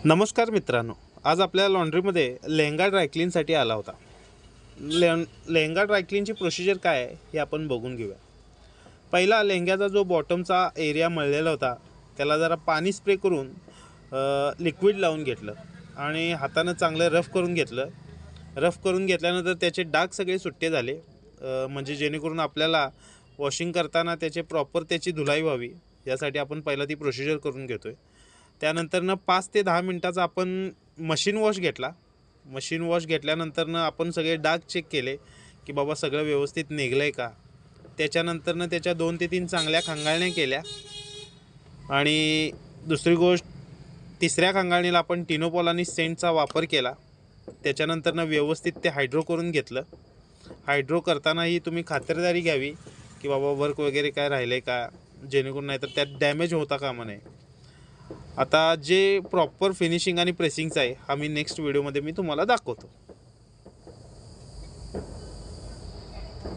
नमस्कार मित्रांनो, आज आपल्या लॉन्ड्रीमध्ये लेहंगा ड्रायक्लीनसाठी आला होता। लेहंगा ड्रायक्लीनची प्रोसिजर काय आहे हे आपण बघून घेऊया। पहिला लेहंग्याचा जो बॉटमचा एरिया मळलेला होता त्याला जरा पाणी स्प्रे करून लिक्विड लावून घेतलं आणि हाताने चांगलं रफ करून घेतलं। रफ करून घेतल्यानंतर त्याचे डाग सगळे सुट्टे झाले, म्हणजे जेणेकरून आपल्याला वॉशिंग करताना त्याची धुलाई व्हावी यासाठी आपण पहिला ती प्रोसिजर करून घेतोय। त्यानंतर 5 ते 10 मिनिटाचा आपण मशीन वॉश घेतला। मशीन वॉश घेतल्यानंतर आपण सगळे डाग चेक केले की बाबा सगळं व्यवस्थित निघलंय का। त्याच्यानंतर त्याच्या 2 ते 3 चांगल्या खंगाळण्या केल्या आणि दुसरी गोष्ट तिसऱ्या खंगाळणीला आपण टिनोपॉल आणि सेंटचा वापर केला। त्याच्यानंतर व्यवस्थित ते हायड्रो करून घेतलं। हायड्रो करतानाही तुम्ही खातरदारी घ्यावी की बाबा वर्क वगैरे काय राहिलंय का, जेणेकरून नाहीतर त्यात डॅमेज होता कामा नये। आता जे प्रॉपर फिनिशिंग आणि प्रेसिंगचं आहे हा मी नेक्स्ट व्हिडिओमध्ये तुम्हाला दाखवतो।